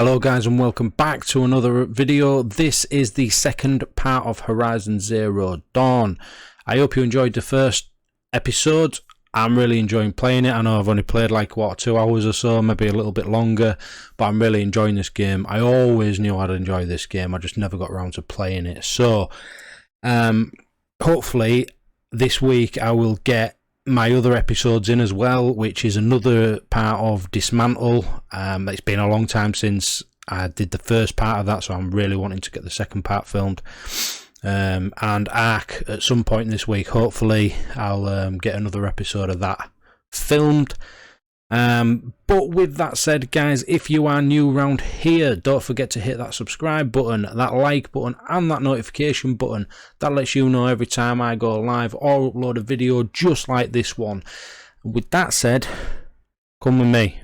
Hello guys and welcome back to another video. This is the second part of Horizon Zero Dawn. I hope you enjoyed the first episode. I'm really enjoying playing it. I know I've only played like 2 hours or so, maybe a little bit longer, but I'm really enjoying this game. I always knew I'd enjoy this game, I just never got around to playing it. So hopefully this week I will get my other episodes in as well, which is another part of Dismantle. It's been a long time since I did the first part of that, so I'm really wanting to get the second part filmed. And Ark at some point this week. Hopefully I'll get another episode of that filmed. But with that said, guys, if you are new around here, don't forget to hit that subscribe button, that like button, and that notification button. That lets you know every time I go live or upload a video just like this one. With that said, come with me.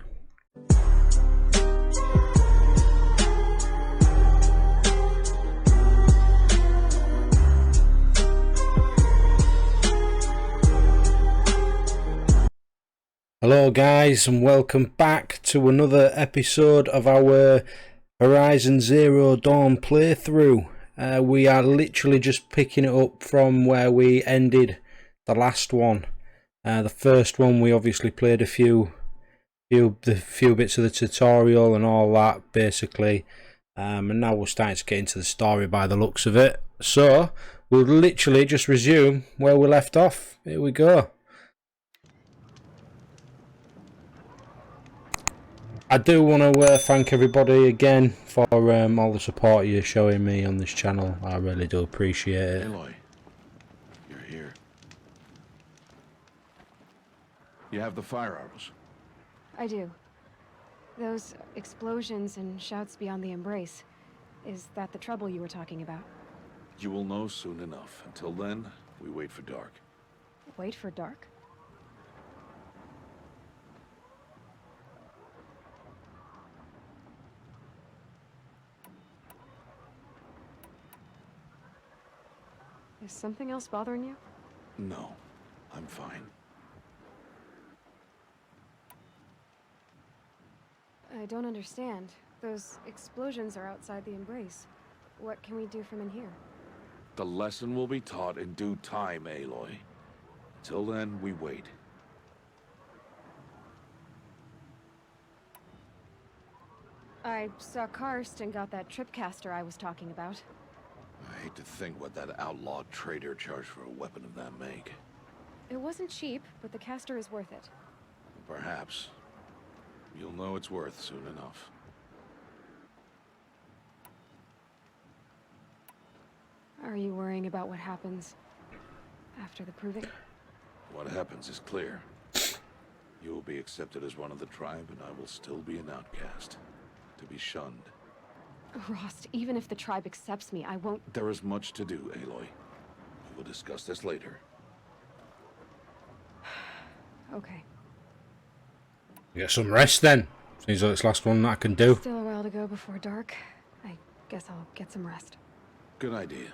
Hello guys and welcome back to another episode of our Horizon Zero Dawn playthrough. We are literally just picking it up from where we ended the last one. The first one we obviously played a few bits of the tutorial and all that basically, and now we're starting to get into the story by the looks of it. So we'll literally just resume where we left off. Here we go. I do want to thank everybody again for all the support you're showing me on this channel. I really do appreciate it. Aloy, you're here. You have the fire arrows? I do. Those explosions and shouts beyond the embrace. Is that the trouble you were talking about? You will know soon enough. Until then, we wait for dark. Wait for dark? Is something else bothering you? No, I'm fine. I don't understand. Those explosions are outside the embrace. What can we do from in here? The lesson will be taught in due time, Aloy. Till then, we wait. I saw Karst and got that tripcaster I was talking about. I hate to think what that outlawed trader charged for a weapon of that make. It wasn't cheap, but the caster is worth it. Perhaps. You'll know it's worth soon enough. Are you worrying about what happens after the proving? What happens is clear. You will be accepted as one of the tribe, and I will still be an outcast. To be shunned. Rost, even if the tribe accepts me, I won't... There is much to do, Aloy. We will discuss this later. Okay. Get some rest then. Seems like it's the last one that I can do. Still a while to go before dark. I guess I'll get some rest. Good idea.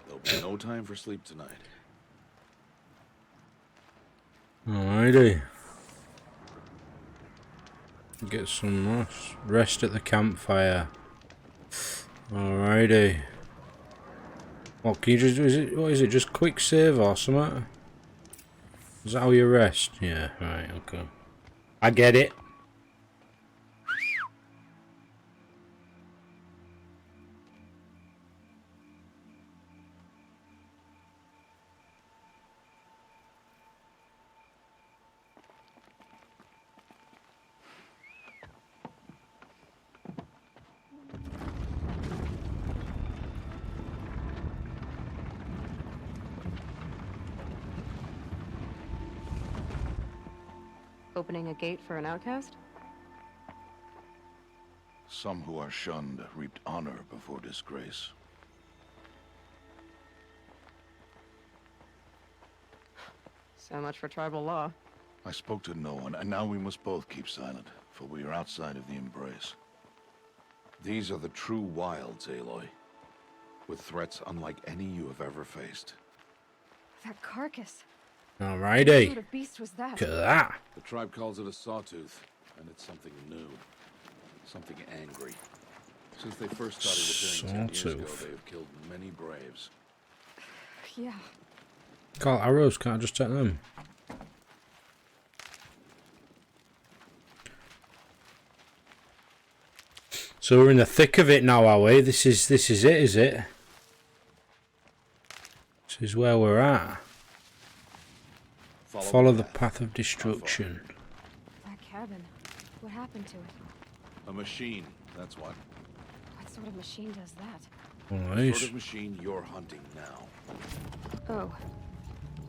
There'll be no time for sleep tonight. Alrighty. Get some rest. Rest at the campfire. Alrighty. What can you just what is it, just quick save or something? Is that how you rest? Yeah, right, okay. I get it. Opening a gate for an outcast? Some who are shunned reaped honor before disgrace. So much for tribal law. I spoke to no one, and now we must both keep silent, for we are outside of the embrace. These are the true wilds, Aloy, with threats unlike any you have ever faced. That carcass. Alrighty. What sort of beast was that? Look at that. The tribe calls it a sawtooth, and it's something new. Something angry. Since they first started repairing 10 years ago, Sawtooth. they have killed many braves. Yeah. Got arrows, can't I just take them? So we're in the thick of it now, are we? This is it, is it? This is where we're at. Follow the path of destruction. That cabin. What happened to it? A machine, that's what. What sort of machine does that? One of The these. sort of machine you're hunting now. Oh.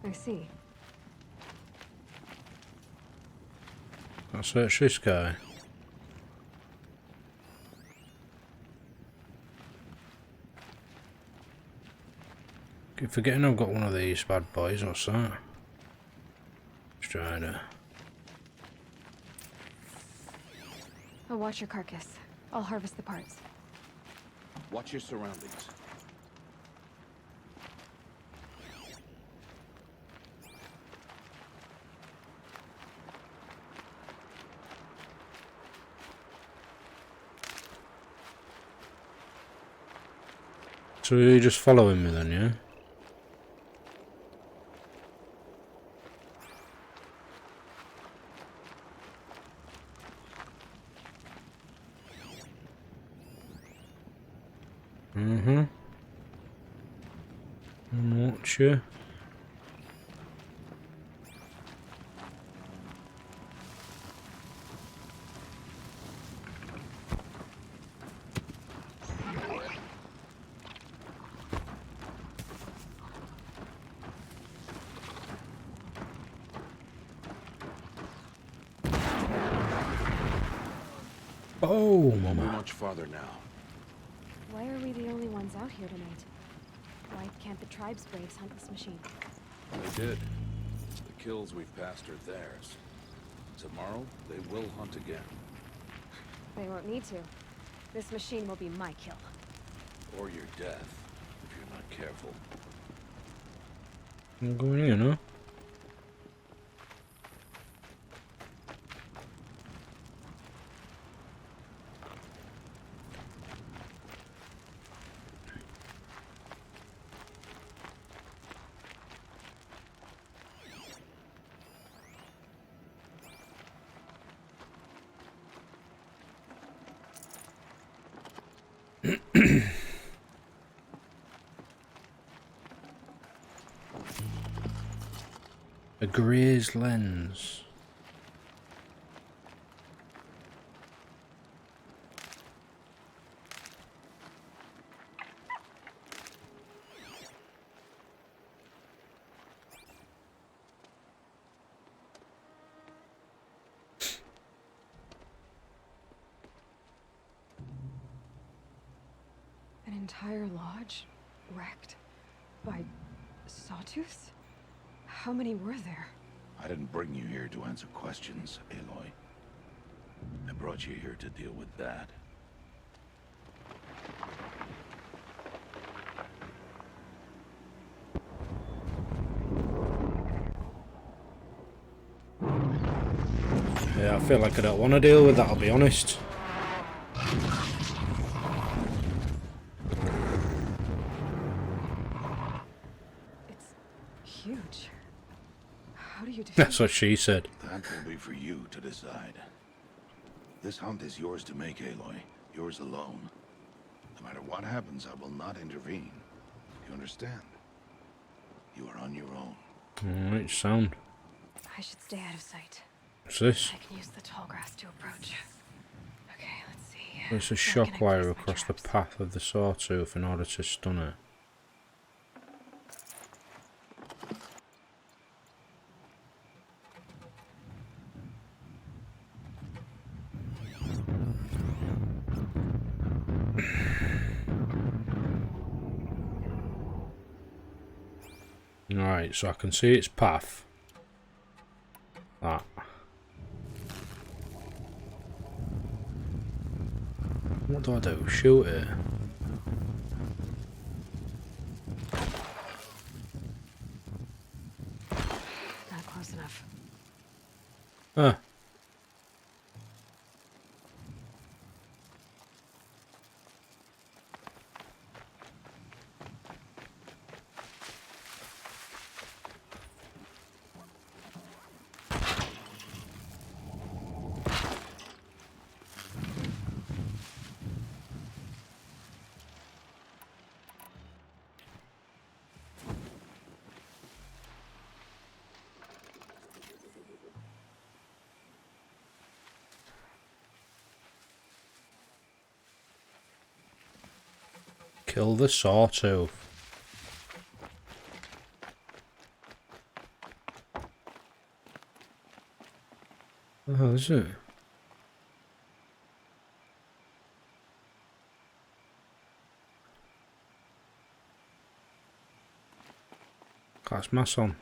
I see. I'll search this guy. Keep forgetting I've got one of these bad boys. What's that? Strider. I'll watch your carcass. I'll harvest the parts. Watch your surroundings. So you're just following me then, yeah? Watch you. Oh, We'll be mama. much farther now. Why are we the only ones out here tonight? Why can't the tribe's braves hunt this machine? They did. The kills we've passed are theirs. Tomorrow, they will hunt again. They won't need to. This machine will be my kill. Or your death, if you're not careful. I'm going in, huh? A grazed lens. An entire lodge wrecked by sawtooths? How many were there? I didn't bring you here to answer questions, Aloy. I brought you here to deal with that. Yeah, I feel like I don't want to deal with that, I'll be honest. It's huge. How do you defeat That's what she said. That will be for you to decide. This hunt is yours to make, Aloy. Yours alone. No matter what happens, I will not intervene. You understand? You are on your own. Alright, sound. I should stay out of sight. What's this? I can use the tall grass to approach. Okay, let's see. There's a Where shock can I wire place my across the traps? path of the sawtooth in order to stun it. Alright, so I can see its path. That. What do I do? Shoot it? Not close enough. Kill the sawtooth. Oh, is it? That's my son.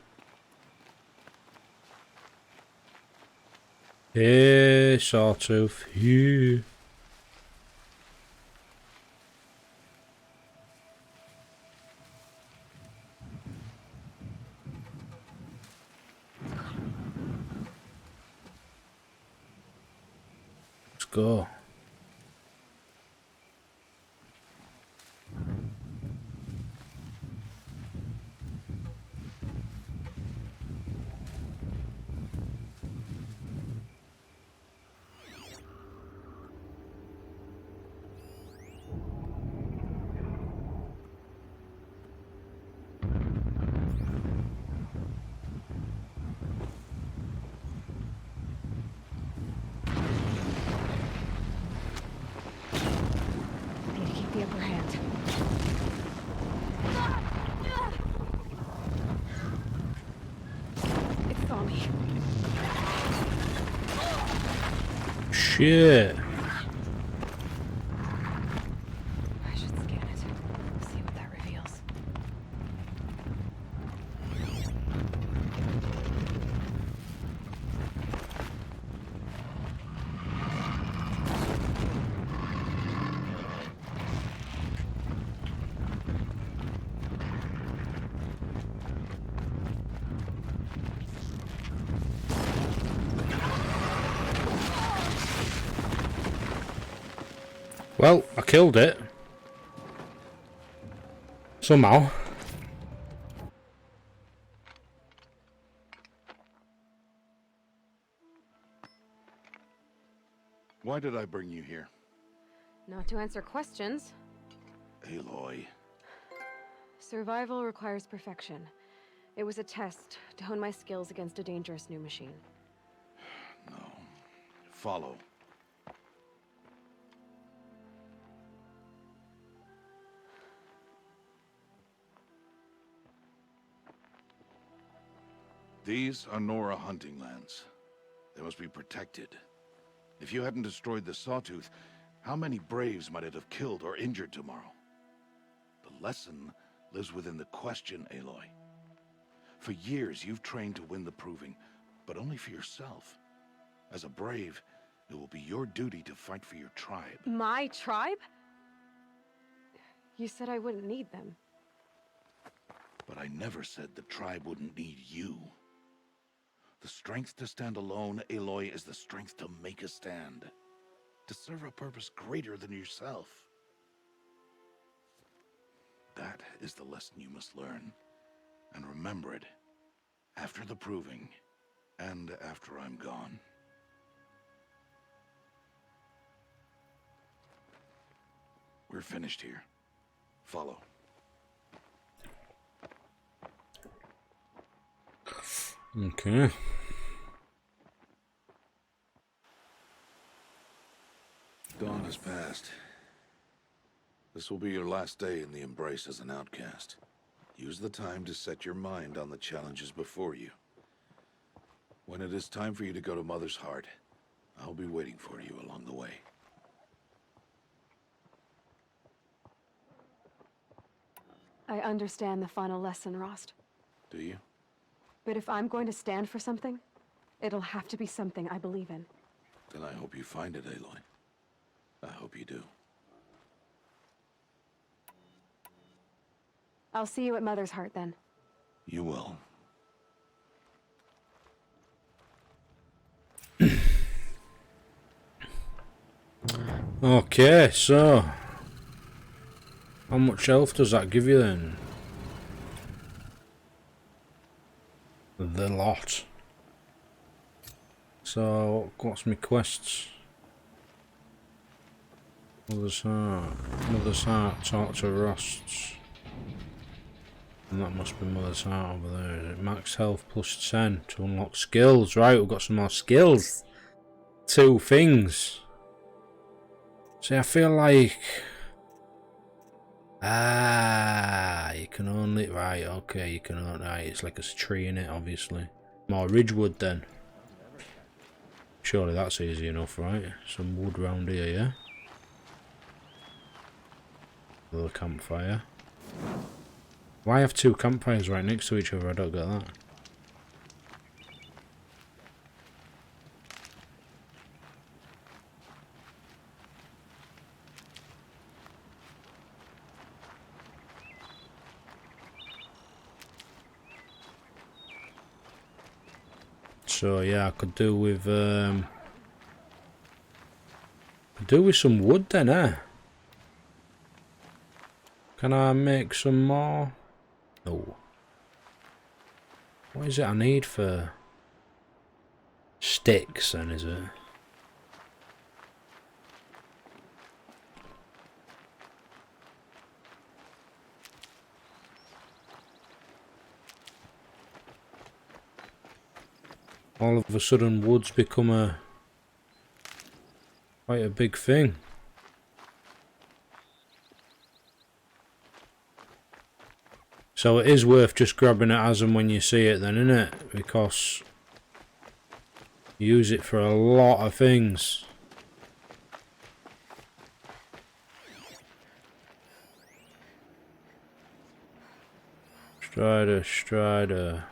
Hey, sawtooth. Yeah. Let's go. Need to keep the upper hand. It saw me. Shit. I should scan it. See what that reveals. Well, I killed it. Somehow. Why did I bring you here? Not to answer questions. Aloy. Survival requires perfection. It was a test to hone my skills against a dangerous new machine. No. Follow. These are Nora hunting lands. They must be protected. If you hadn't destroyed the Sawtooth, how many Braves might it have killed or injured tomorrow? The lesson lives within the question, Aloy. For years, you've trained to win the Proving, but only for yourself. As a Brave, it will be your duty to fight for your tribe. My tribe? You said I wouldn't need them. But I never said the tribe wouldn't need you. The strength to stand alone, Aloy, is the strength to make a stand. To serve a purpose greater than yourself. That is the lesson you must learn. And remember it. After the Proving. And after I'm gone. We're finished here. Follow. Okay. Dawn has passed. This will be your last day in the Embrace as an outcast. Use the time to set your mind on the challenges before you. When it is time for you to go to Mother's Heart, I'll be waiting for you along the way. I understand the final lesson, Rost. Do you? But if I'm going to stand for something, it'll have to be something I believe in. Then I hope you find it, Aloy. I hope you do. I'll see you at Mother's Heart then. You will. Okay, so how much health does that give you then? The lot. So what's my quests? Mother's Heart, talk to Rosts. And that must be Mother's Heart over there, is it? Max health plus 10 to unlock skills. Right, we've got some more skills. 2 things. See, I feel like Ah, you can only... Right, okay, you can only... Right, it's like a tree in it, obviously. More ridgewood, then. Surely that's easy enough, right? Some wood round here, yeah? Another campfire. Why have two campfires right next to each other? I don't get that. So yeah, I could do with some wood then, eh? Can I make some more? No. What is it I need for sticks then, is it? All of a sudden wood's become quite a big thing. So it is worth just grabbing it as and when you see it then, isn't it? Because you use it for a lot of things. Strider.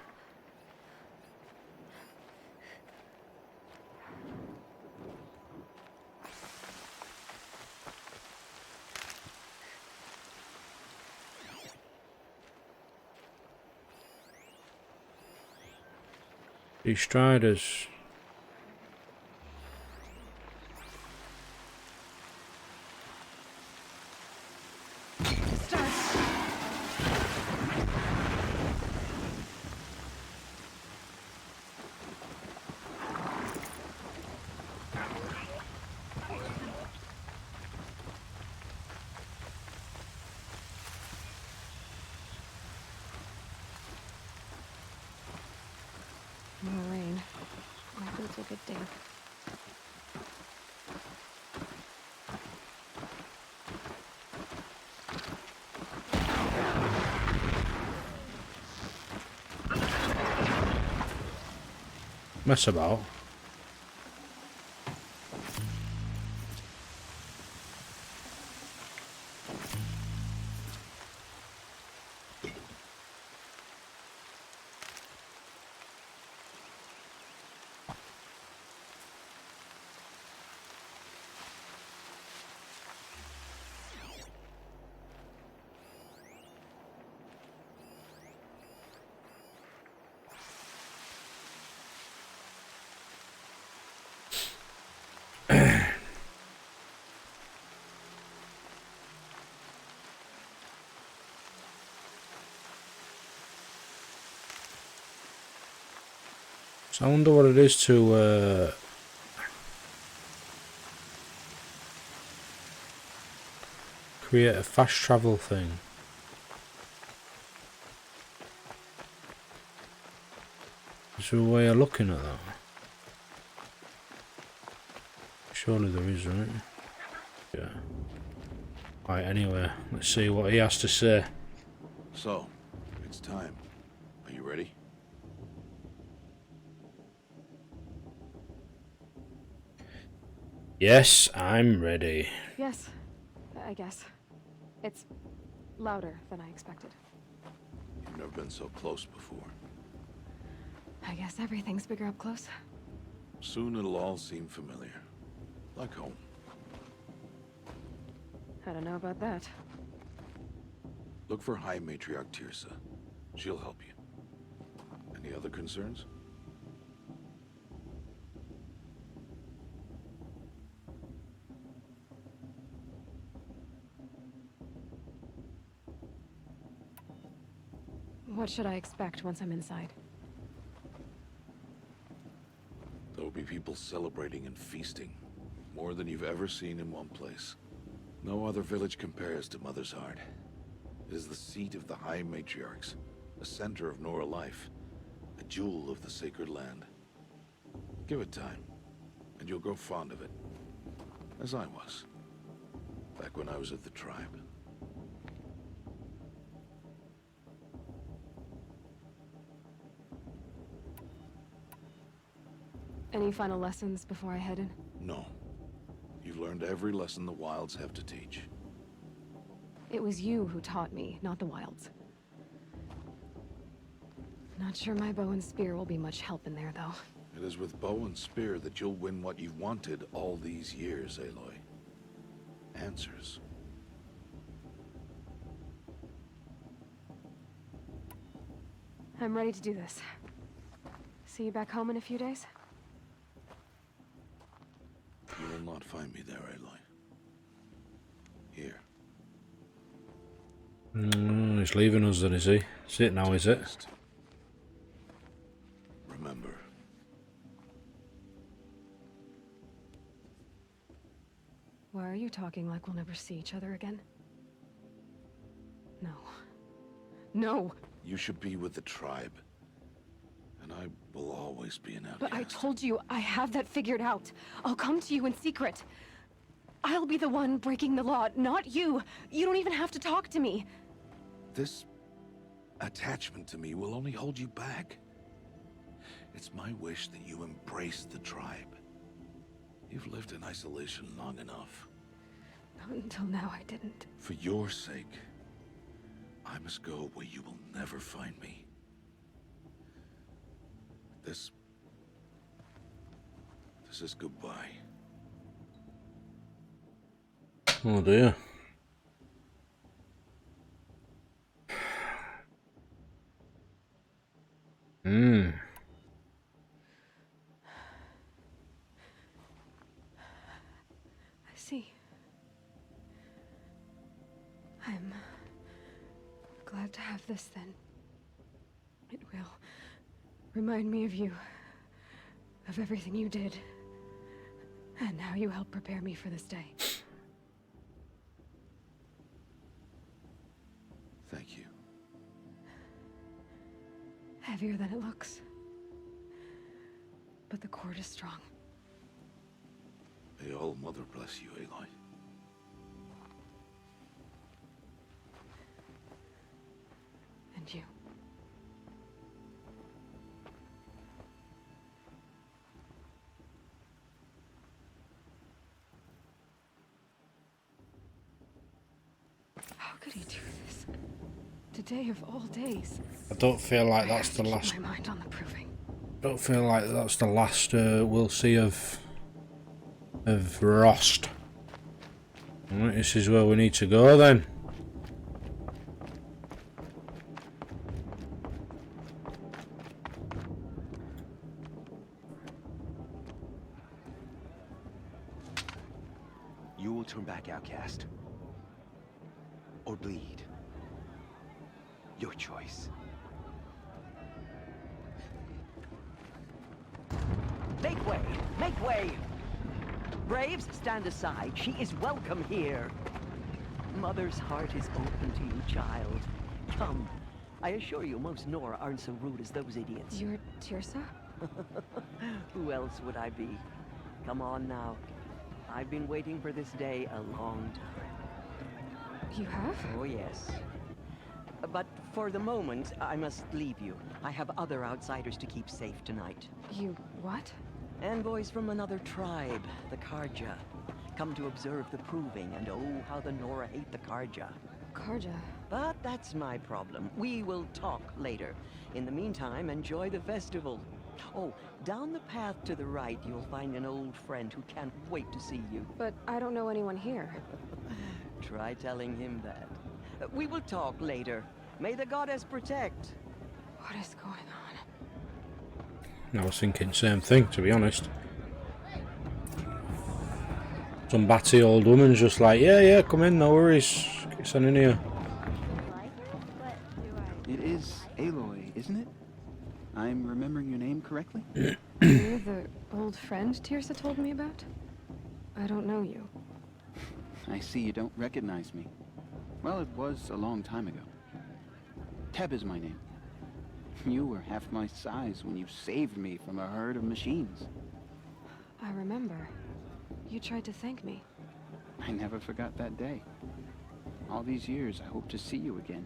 These striders. More rain. My boots will get damp. Mess about. So I wonder what it is to create a fast travel thing. Is there a way of looking at that? Surely there is, right? Yeah. Right, anyway, let's see what he has to say. So, it's time. Are you ready? Yes, I'm ready. Yes, I guess. It's louder than I expected. You've never been so close before. I guess everything's bigger up close. Soon it'll all seem familiar. Like home. I don't know about that. Look for High Matriarch Tirsa. She'll help you. Any other concerns? What should I expect once I'm inside? There'll be people celebrating and feasting. More than you've ever seen in one place. No other village compares to Mother's Heart. It is the seat of the High Matriarchs, a center of Nora life, a jewel of the sacred land. Give it time, and you'll grow fond of it. As I was, back when I was at the tribe. Any final lessons before I head in? No. You've learned every lesson the wilds have to teach. It was you who taught me, not the wilds. Not sure my bow and spear will be much help in there, though. It is with bow and spear that you'll win what you've wanted all these years, Aloy. Answers. I'm ready to do this. See you back home in a few days? You will not find me there, Aloy. Here. He's leaving us then, is he? Is it now, is it? Just remember. Why are you talking like we'll never see each other again? No. No! You should be with the tribe. And I will always be an outcast. But I told you, I have that figured out. I'll come to you in secret. I'll be the one breaking the law, not you. You don't even have to talk to me. This attachment to me will only hold you back. It's my wish that you embrace the tribe. You've lived in isolation long enough. Not until now, I didn't. For your sake, I must go where you will never find me. This is goodbye. Oh dear. I see. I'm glad to have this then. It will remind me of you, of everything you did, and how you helped prepare me for this day. Thank you. Heavier than it looks. But the cord is strong. May All Mother bless you, Aloy. And you. How could he do this? Today of all days. I don't feel like I that's have the to keep last. my mind on the proving. Don't feel like that's the last we'll see of Rost. Right, this is where we need to go then. You will turn back, outcast. Or bleed. Your choice. Make way! Make way! Braves, stand aside. She is welcome here. Mother's heart is open to you, child. Come. I assure you, most Nora aren't so rude as those idiots. You're Tirsa? Who else would I be? Come on now. I've been waiting for this day a long time. You have? Oh, yes. But for the moment, I must leave you. I have other outsiders to keep safe tonight. You what? Envoys from another tribe, the Karja. Come to observe the proving, and oh, how the Nora hate the Karja. Karja. But that's my problem. We will talk later. In the meantime, enjoy the festival. Oh, down the path to the right, you'll find an old friend who can't wait to see you. But I don't know anyone here. Try telling him that. We will talk later. May the goddess protect. What is going on? I was thinking same thing, to be honest. Some batty old woman's just like, yeah, come in, no worries. Get on in here. It is Aloy, isn't it? I'm remembering your name correctly? You're the old friend Tirsa told me about? I don't know you. I see you don't recognize me. Well, it was a long time ago. Teb is my name. You were half my size when you saved me from a herd of machines. I remember. You tried to thank me. I never forgot that day. All these years, I hope to see you again,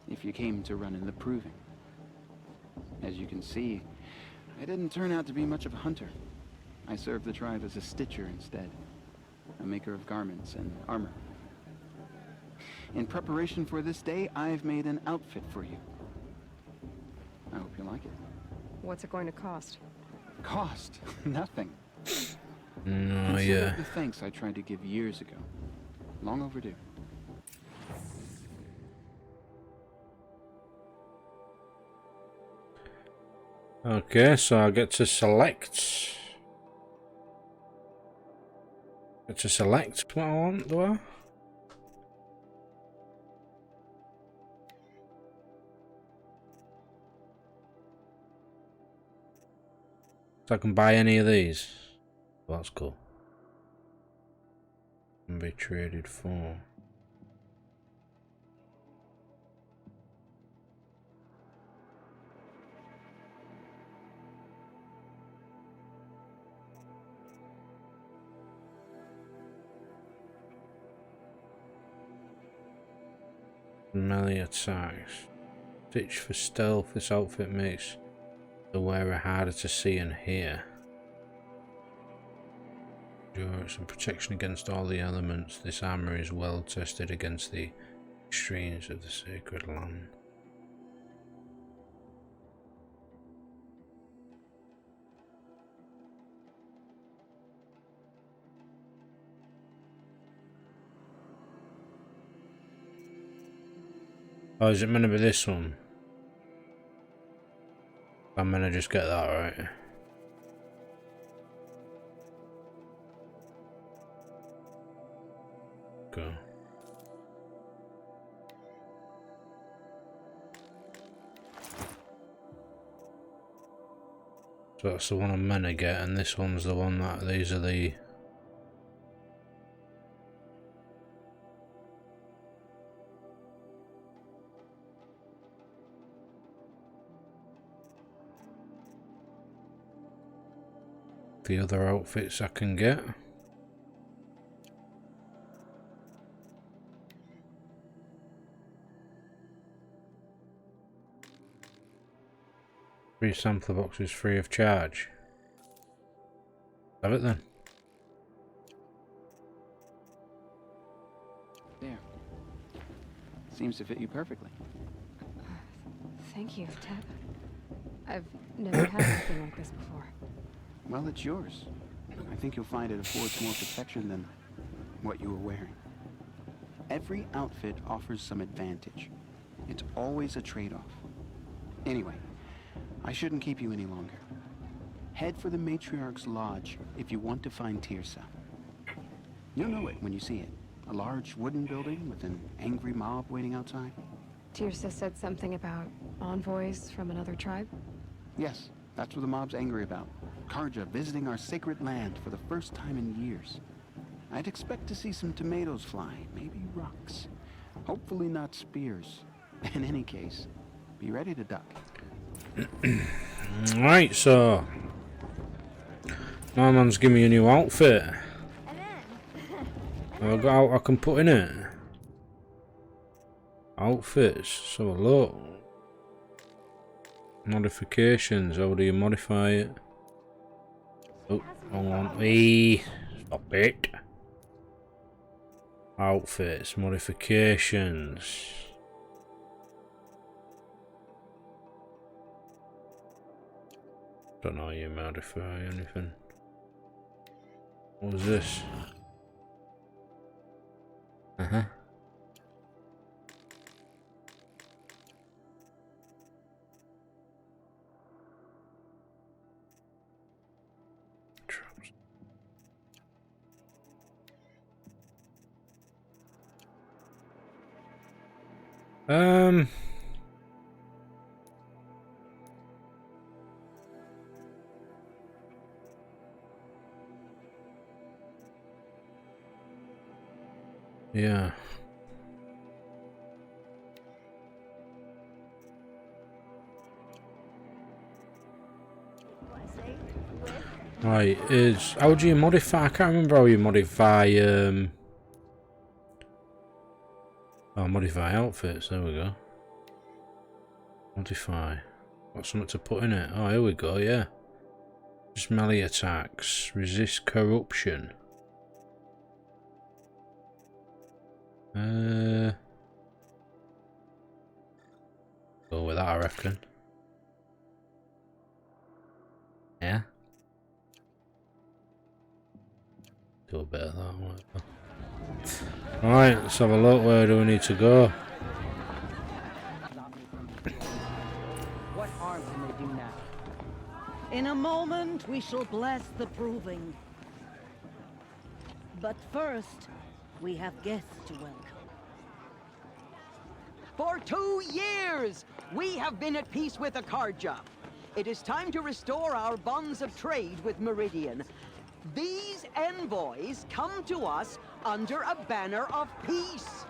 if you came to run in the proving. As you can see, I didn't turn out to be much of a hunter. I serve the tribe as a stitcher instead, a maker of garments and armor. In preparation for this day, I've made an outfit for you. I hope you like it. What's it going to cost? Cost? Nothing. No, Consider yeah. it the thanks I tried to give years ago. Long overdue. Okay, so I get to select. Get to select what I want, do I? So I can buy any of these. Well, that's cool. Can be traded for. Melee attacks. Stitch for stealth. This outfit makes the wearer harder to see and hear. Endurance and protection against all the elements. This armor is well tested against the extremes of the sacred land. Oh, is it meant to be this one? I'm gonna just get that right. Go. So that's the one I'm meant to get, and this one's the one that these are the. The other outfits I can get. Free sampler boxes free of charge. Have it then. There. Seems to fit you perfectly. Thank you, Teb. I've never had anything like this before. Well, it's yours. I think you'll find it affords more protection than what you were wearing. Every outfit offers some advantage. It's always a trade-off. Anyway, I shouldn't keep you any longer. Head for the Matriarch's Lodge if you want to find Tirsa. You'll know it when you see it. A large wooden building with an angry mob waiting outside. Tirsa said something about envoys from another tribe? Yes, that's what the mob's angry about. Karja visiting our sacred land for the first time in years. I'd expect to see some tomatoes fly, maybe rocks. Hopefully not spears. In any case, be ready to duck. Right, so my man's giving me a new outfit. I've got out I can put in it. Outfits, so look. Modifications, how do you modify it? Oh, hang on. Hey, stop it. Outfits, modifications. Don't know how you modify anything. What was this? Uh-huh. Yeah. Right, how do you modify? I can't remember how you modify modify outfits, there we go. Modify. Got something to put in it. Oh, here we go, yeah. Melee attacks. Resist corruption. Go with that, I reckon. Yeah. Do a bit of that. Whatever. Alright, let's have a look. Where do we need to go? What harm can they do now? In a moment, we shall bless the proving. But first, we have guests to welcome. For 2 years, we have been at peace with Akarja. It is time to restore our bonds of trade with Meridian. These envoys come to us under a banner of peace.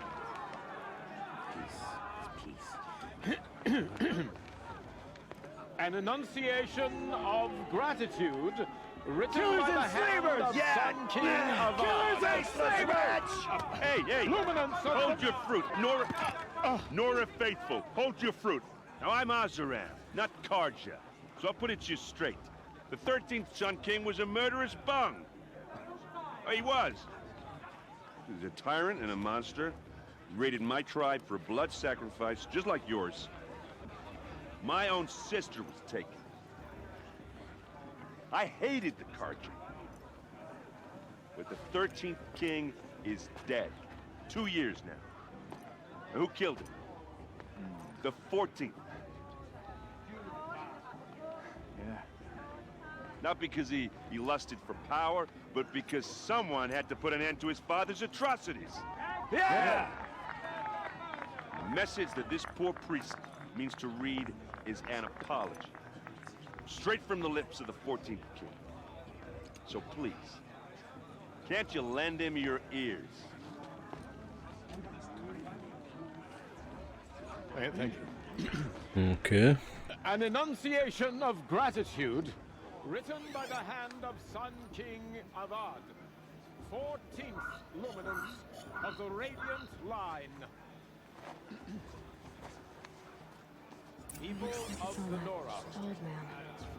An enunciation of gratitude written by the hand of Sun King of Killers and slavers! Hey, Luminance Hold your fruit, Nora Faithful. Hold your fruit. Now I'm Azaram, not Karja, so I'll put it to you straight. The 13th Sun King was a murderous bung. Oh, he was. He was a tyrant and a monster. He raided my tribe for blood sacrifice, just like yours. My own sister was taken. I hated the Karja. But the 13th king is dead. 2 years now. And who killed him? The 14th. Yeah. Not because he lusted for power, but because someone had to put an end to his father's atrocities. Yeah! The message that this poor priest means to read is an apology. Straight from the lips of the 14th king. So please, can't you lend him your ears? Thank you. Okay. An enunciation of gratitude written by the hand of Sun King Avad, 14th luminance of the Radiant Line. People of the Nora, Old man.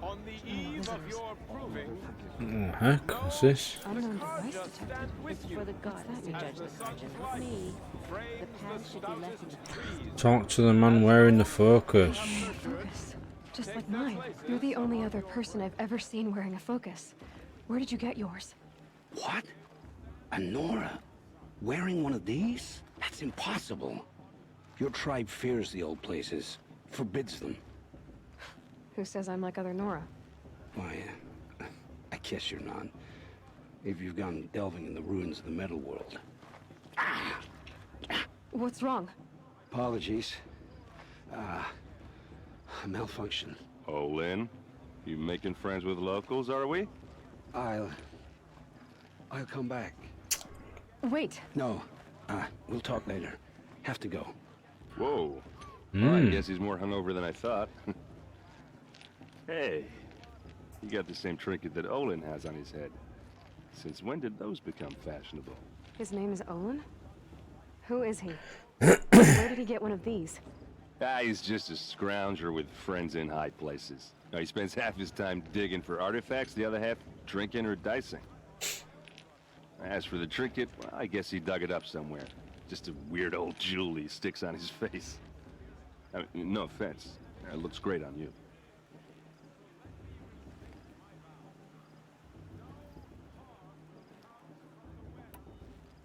on the eve of your proving, What the heck? What's this? Unknown device Karja detected. stand with you For the gods to as judge the the sun's virgin, light not me. frames The path should be left stoutest in the trees. Talk to the man wearing the focus. Focus. Just like mine. You're the only other person I've ever seen wearing a focus. Where did you get yours? What? A Nora? Wearing one of these? That's impossible. Your tribe fears the old places, forbids them. Who says I'm like other Nora? Why, I guess you're not. If you've gone delving in the ruins of the metal world. What's wrong? Apologies. A malfunction. Oh, Lynn, you making friends with locals, are we? I'll come back. Wait. No, we'll talk later. Have to go. Whoa. Well, I guess he's more hungover than I thought. Hey, you got the same trinket that Olin has on his head. Since when did those become fashionable? His name is Owen? Who is he? Where did he get one of these? He's just a scrounger with friends in high places. Now, he spends half his time digging for artifacts, the other half drinking or dicing. As for the trinket, well, I guess he dug it up somewhere. Just a weird old jewel he sticks on his face. I mean, no offense. It looks great on you.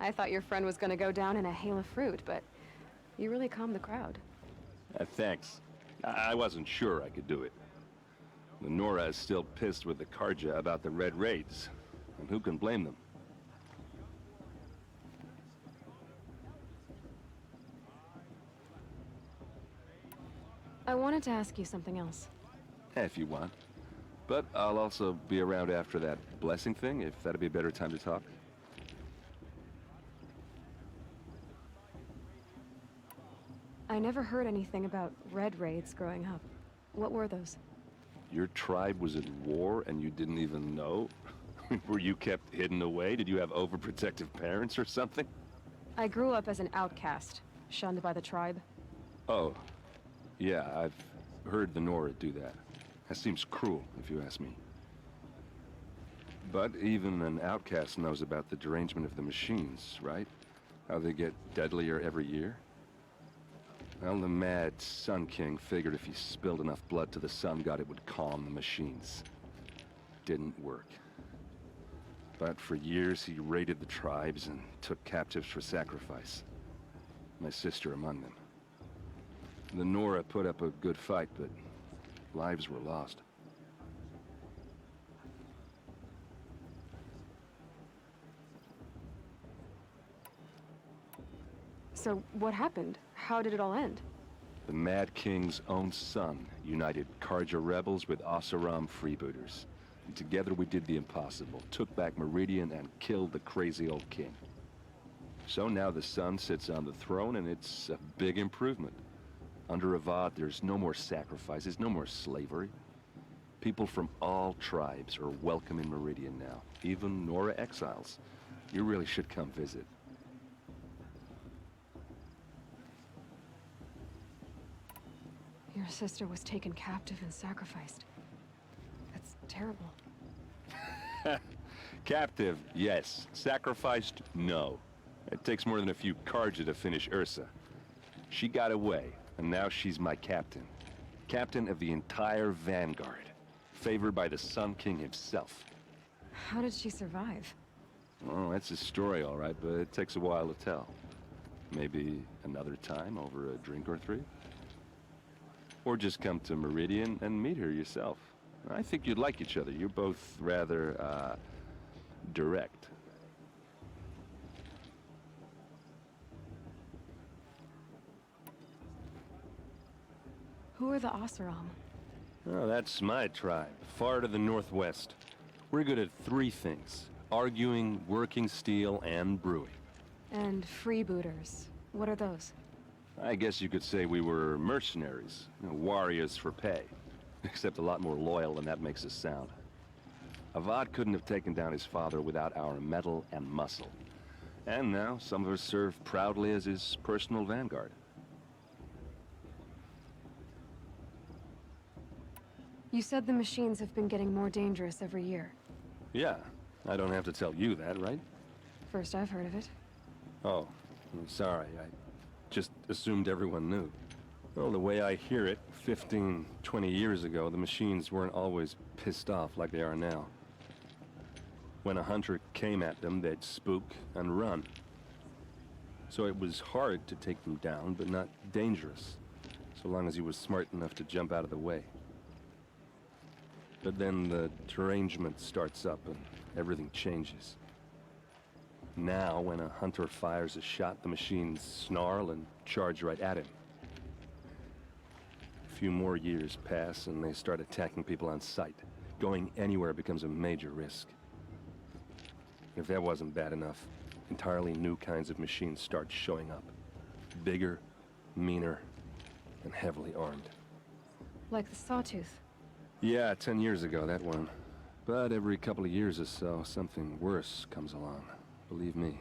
I thought your friend was gonna go down in a hail of fruit, but you really calmed the crowd. Thanks. I wasn't sure I could do it. The Nora is still pissed with the Karja about the Red Raids. And who can blame them? I wanted to ask you something else. If you want. But I'll also be around after that blessing thing, if that'd be a better time to talk. I never heard anything about red raids growing up. What were those? Your tribe was at war and you didn't even know? Were you kept hidden away? Did you have overprotective parents or something? I grew up as an outcast, shunned by the tribe. Oh. Yeah, I've heard the Nora do that. That seems cruel, if you ask me. But even an outcast knows about the derangement of the machines, right? How they get deadlier every year? Well, the mad Sun King figured if he spilled enough blood to the Sun God, it would calm the machines. Didn't work. But for years, he raided the tribes and took captives for sacrifice. My sister among them. The Nora put up a good fight, but lives were lost. So, what happened? How did it all end? The Mad King's own son united Karja rebels with Oseram freebooters. And together we did the impossible, took back Meridian and killed the crazy old king. So now the son sits on the throne and it's a big improvement. Under Avad, there's no more sacrifices, no more slavery. People from all tribes are welcome in Meridian now, even Nora exiles. You really should come visit. Your sister was taken captive and sacrificed. That's terrible. Captive, yes. Sacrificed, no. It takes more than a few Karja to finish Ursa. She got away, and now she's my captain. Captain of the entire Vanguard. Favored by the Sun King himself. How did she survive? Oh, that's a story, all right, but it takes a while to tell. Maybe another time over a drink or three? Or just come to Meridian and meet her yourself. I think you'd like each other. You're both rather, direct. Who are the Oseram? Oh, that's my tribe, far to the northwest. We're good at three things. Arguing, working steel, and brewing. And freebooters. What are those? I guess you could say we were mercenaries, warriors for pay. Except a lot more loyal than that makes us sound. Avad couldn't have taken down his father without our metal and muscle. And now, some of us serve proudly as his personal vanguard. You said the machines have been getting more dangerous every year. Yeah, I don't have to tell you that, right? First I've heard of it. Oh, I'm sorry. I just assumed everyone knew. Well, the way I hear it, 15, 20 years ago, the machines weren't always pissed off like they are now. When a hunter came at them, they'd spook and run. So it was hard to take them down, but not dangerous, so long as he was smart enough to jump out of the way. But then the derangement starts up and everything changes. Now, when a hunter fires a shot, the machines snarl and charge right at him. A few more years pass and they start attacking people on sight. Going anywhere becomes a major risk. If that wasn't bad enough, entirely new kinds of machines start showing up. Bigger, meaner, and heavily armed. Like the Sawtooth. Yeah, 10 years ago, that one. But every couple of years or so, something worse comes along. Believe me.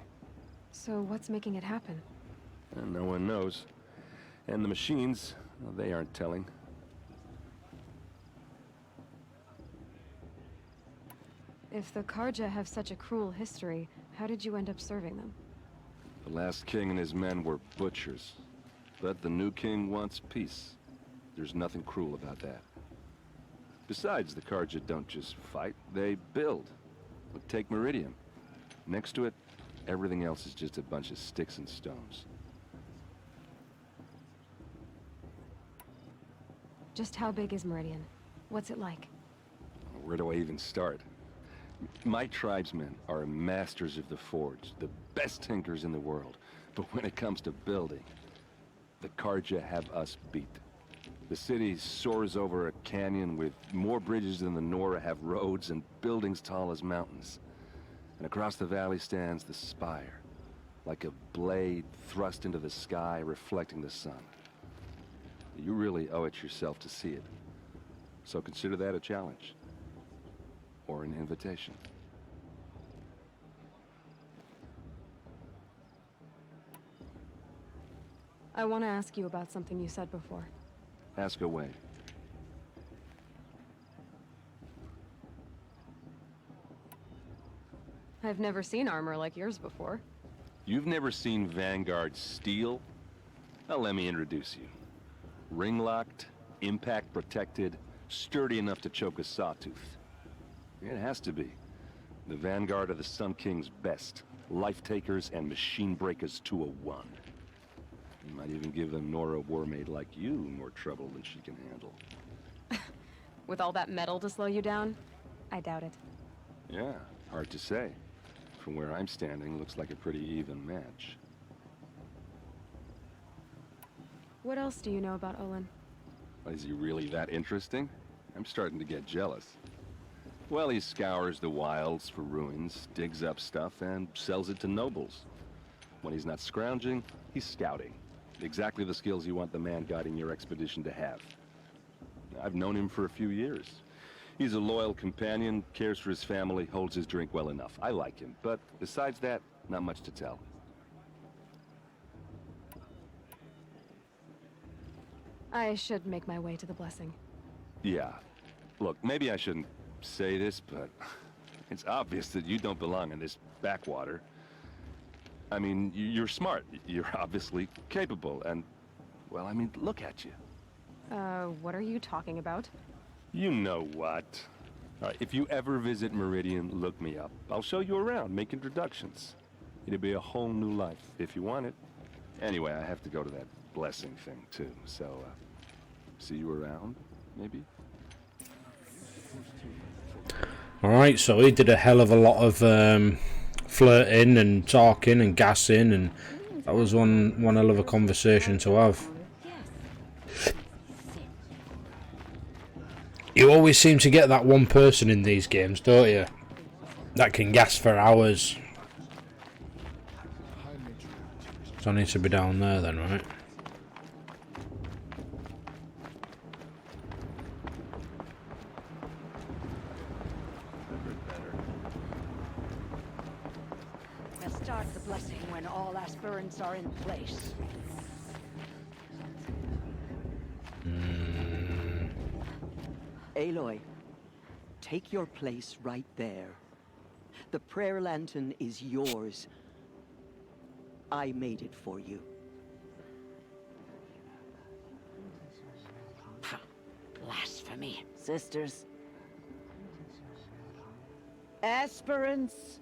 So what's making it happen? And no one knows. And the machines, well, they aren't telling. If the Karja have such a cruel history, how did you end up serving them? The last king and his men were butchers. But the new king wants peace. There's nothing cruel about that. Besides, the Karja don't just fight, they build. Look, take Meridian. Next to it, everything else is just a bunch of sticks and stones. Just how big is Meridian? What's it like? Where do I even start? My tribesmen are masters of the forge, the best tinkers in the world. But when it comes to building, the Karja have us beat. The city soars over a canyon with more bridges than the Nora have roads and buildings tall as mountains. And across the valley stands the spire, like a blade thrust into the sky reflecting the sun. You really owe it yourself to see it. So consider that a challenge. Or an invitation. I want to ask you about something you said before. Ask away. I've never seen armor like yours before. You've never seen Vanguard steel? Well, let me introduce you. Ring-locked, impact-protected, sturdy enough to choke a sawtooth. It has to be. The Vanguard are the Sun King's best. Life-takers and machine breakers to a one. You might even give a Nora warmaid like you more trouble than she can handle. With all that metal to slow you down? I doubt it. Yeah, hard to say. From where I'm standing, looks like a pretty even match. What else do you know about Olin? Is he really that interesting? I'm starting to get jealous. Well, he scours the wilds for ruins, digs up stuff, and sells it to nobles. When he's not scrounging, he's scouting. Exactly the skills you want the man guiding your expedition to have. I've known him for a few years. He's a loyal companion, cares for his family, holds his drink well enough. I like him, but besides that, not much to tell. I should make my way to the blessing. Yeah. Look, maybe I shouldn't say this, but it's obvious that you don't belong in this backwater. I mean, you're smart. You're obviously capable, and, well, I mean, look at you. What are you talking about? You know what. All right, if you ever visit Meridian, look me up. I'll show you around, make introductions. It'll be a whole new life, if you want it. Anyway, I have to go to that blessing thing, too, so, see you around, maybe? Alright, so he did a hell of a lot of flirting and talking and gassing, and that was one hell of a conversation to have. You always seem to get that one person in these games, don't you? That can gas for hours. So I need to be down there then, right? We'll start the blessing when all aspirants are in place. Aloy, take your place right there. The prayer lantern is yours. I made it for you. Blasphemy, sisters. Aspirants,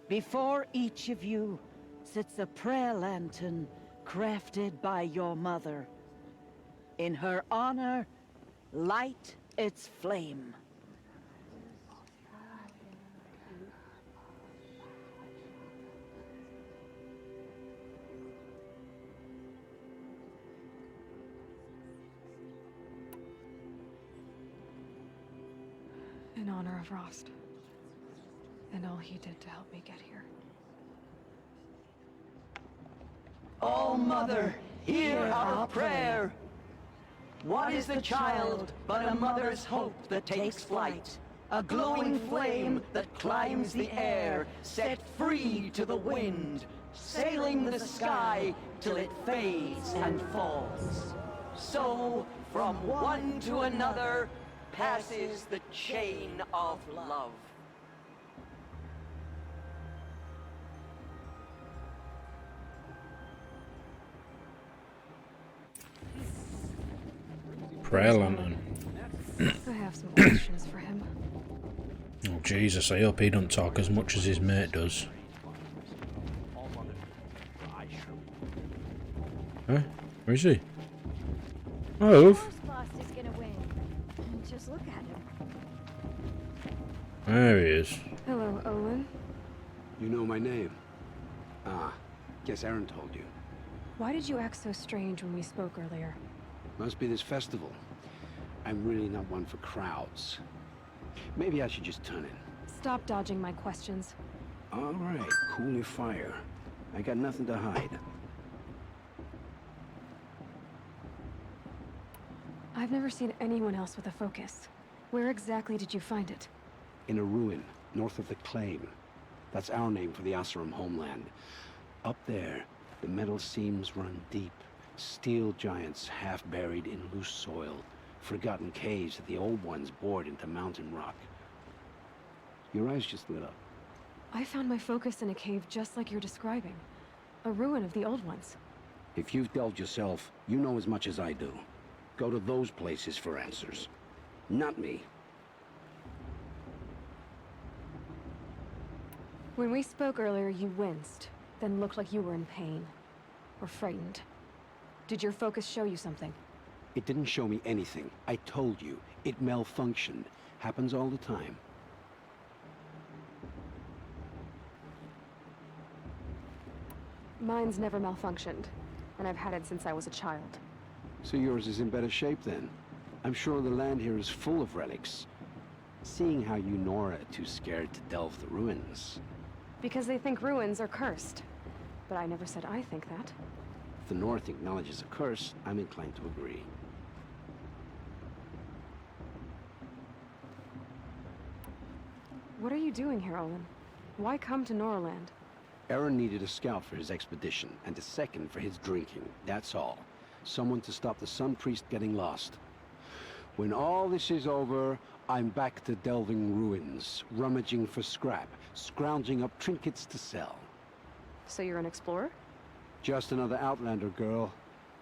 before each of you sits a prayer lantern crafted by your mother. In her honor, light its flame. In honor of Rost. And all he did to help me get here. Oh, Mother, hear our prayer. What is the child but a mother's hope that takes flight? A glowing flame that climbs the air, set free to the wind, sailing the sky till it fades and falls. So, from one to another, passes the chain of love. Prayer lantern. I have some questions for him. Oh Jesus, I hope he don't talk as much as his mate does. Huh? Where is he? Oh. Is gonna win. Just look at him. There he is. Hello, Olin. You know my name? Ah, guess Aaron told you. Why did you act so strange when we spoke earlier? Must be this festival. I'm really not one for crowds. Maybe I should just turn in. Stop dodging my questions. All right, cool your fire. I got nothing to hide. I've never seen anyone else with a focus. Where exactly did you find it? In a ruin, north of the Claim. That's our name for the Asuram homeland. Up there, the metal seams run deep. Steel giants half buried in loose soil. Forgotten caves that the old ones bored into mountain rock. Your eyes just lit up. I found my focus in a cave just like you're describing. A ruin of the old ones. If you've delved yourself, you know as much as I do. Go to those places for answers. Not me. When we spoke earlier, you winced, then looked like you were in pain. Or frightened. Did your focus show you something? It didn't show me anything. I told you. It malfunctioned. Happens all the time. Mine's never malfunctioned, and I've had it since I was a child. So yours is in better shape then. I'm sure the land here is full of relics. Seeing how you Nora are too scared to delve the ruins. Because they think ruins are cursed. But I never said I think that. If the North acknowledges a curse, I'm inclined to agree. What are you doing here, Olin? Why come to Noraland? Aaron needed a scout for his expedition, and a second for his drinking. That's all. Someone to stop the Sun Priest getting lost. When all this is over, I'm back to delving ruins, rummaging for scrap, scrounging up trinkets to sell. So you're an explorer? Just another Outlander, girl.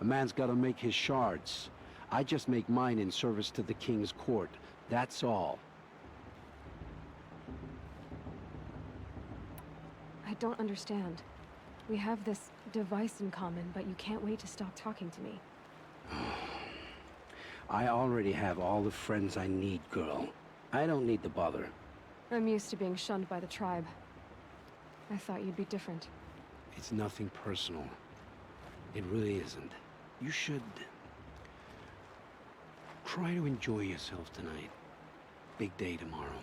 A man's gotta make his shards. I just make mine in service to the King's court. That's all. I don't understand. We have this device in common, but you can't wait to stop talking to me. I already have all the friends I need, girl. I don't need the bother. I'm used to being shunned by the tribe. I thought you'd be different. It's nothing personal. It really isn't. You should... try to enjoy yourself tonight. Big day tomorrow.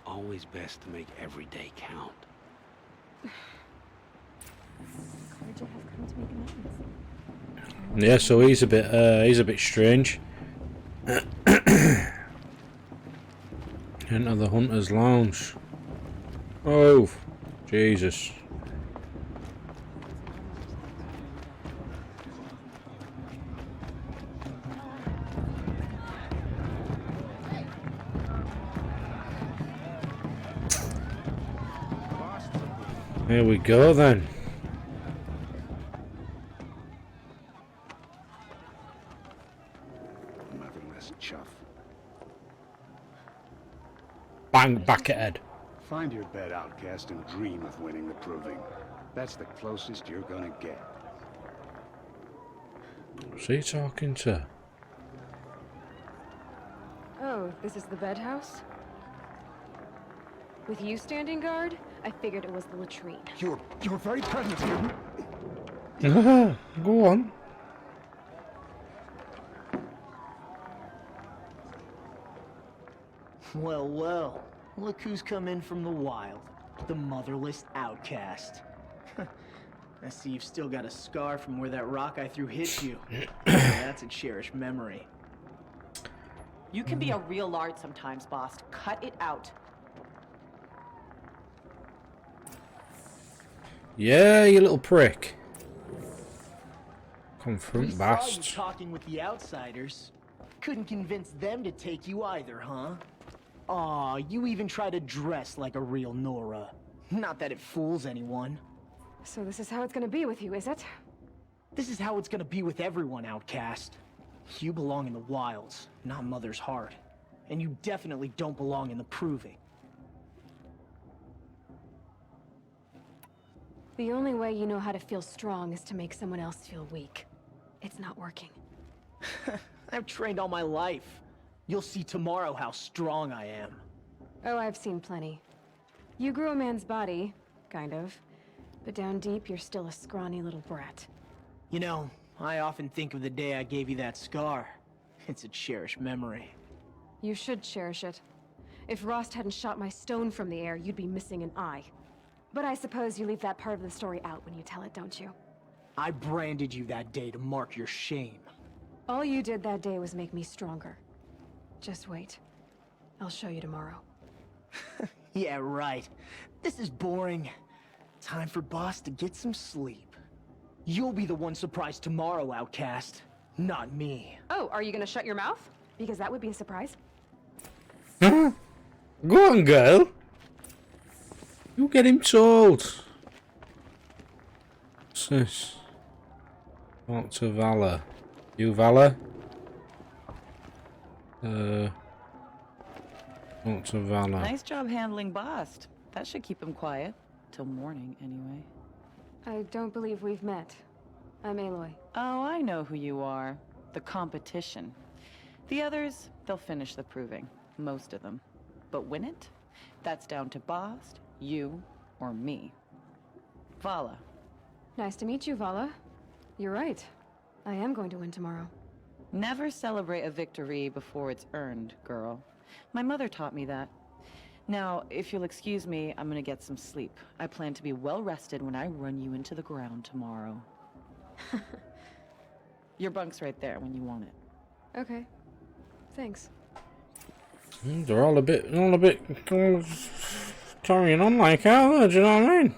Always best to make every day count. Yeah, so he's a bit strange. Enter the Hunter's Lounge. Oh, Jesus. Here we go then. Motherless chuff. Bang, back at head. Find your bed, outcast, and dream of winning the proving. That's the closest you're gonna get. What's he talking to? Oh, this is the bed house? With you standing guard, I figured it was the latrine. You're very present here. Go on. Well, well. Look who's come in from the wild. The motherless outcast. I see you've still got a scar from where that rock I threw hit you. That's a cherished memory. You can be a real lard sometimes, boss. Cut it out. Yeah, you little prick. Confront We saw Bast. you talking with the outsiders. Couldn't convince them to take you either, huh? Aw, you even try to dress like a real Nora. Not that it fools anyone. So this is how it's gonna be with you, is it? This is how it's gonna be with everyone, outcast. You belong in the wilds, not Mother's Heart. And you definitely don't belong in the Proving. The only way you know how to feel strong is to make someone else feel weak. It's not working. I've trained all my life. You'll see tomorrow how strong I am. Oh, I've seen plenty. You grew a man's body, kind of. But down deep, you're still a scrawny little brat. You know, I often think of the day I gave you that scar. It's a cherished memory. You should cherish it. If Rost hadn't shot my stone from the air, you'd be missing an eye. But I suppose you leave that part of the story out when you tell it, don't you? I branded you that day to mark your shame. All you did that day was make me stronger. Just wait. I'll show you tomorrow. Yeah, right. This is boring. Time for Boss to get some sleep. You'll be the one surprised tomorrow, outcast. Not me. Oh, are you gonna shut your mouth? Because that would be a surprise. Go on, girl. You get him told. What's this? Talk to Valor. You Valor? Talk to Valor. Nice job handling Bast. That should keep him quiet. Till morning, anyway. I don't believe we've met. I'm Aloy. Oh, I know who you are. The competition. The others, they'll finish the proving. Most of them. But win it? That's down to Bast, you, or me. Vala. Nice to meet you, Vala. You're right. I am going to win tomorrow. Never celebrate a victory before it's earned, girl. My mother taught me that. Now, if you'll excuse me, I'm gonna get some sleep. I plan to be well rested when I run you into the ground tomorrow. Your bunk's right there when you want it. Okay. Thanks. They're all a bit carrying on like hell, do you know what I mean?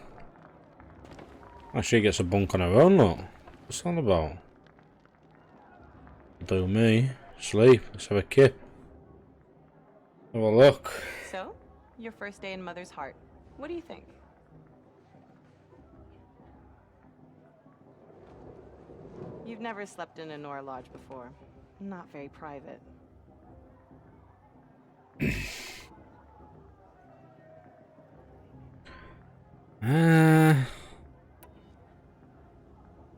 Oh, she gets a bunk on her own, look. What's that about? Do me. Sleep. Let's have a kip. Have a look. So, your first day in Mother's heart. What do you think? You've never slept in a Nora lodge before. Not very private.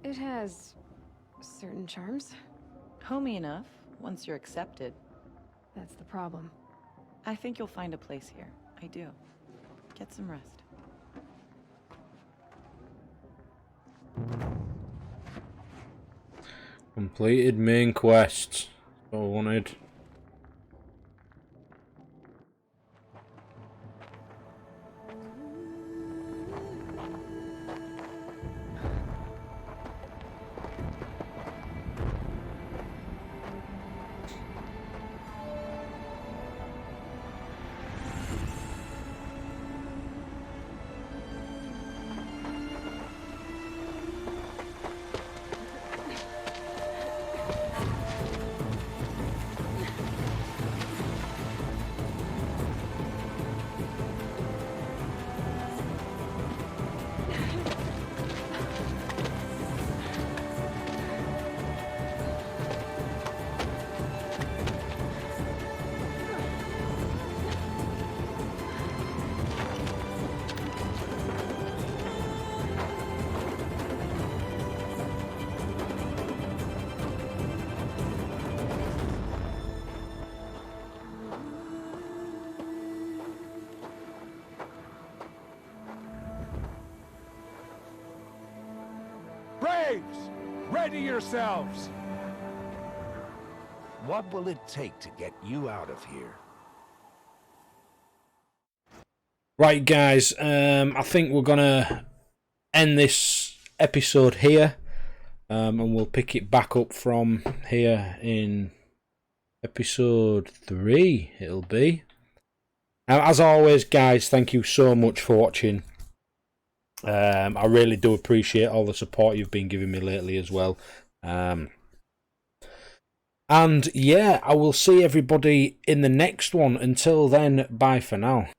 It has certain charms. Homey enough, once you're accepted. That's the problem. I think you'll find a place here. I do. Get some rest. Completed main quest. That's all I wanted. Braves! Ready yourselves! What will it take to get you out of here? Right, guys, I think we're gonna end this episode here, and we'll pick it back up from here in episode 3. It'll be. As always, guys, thank you so much for watching. I really do appreciate all the support you've been giving me lately as well. And yeah, I will see everybody in the next one. Until then, bye for now.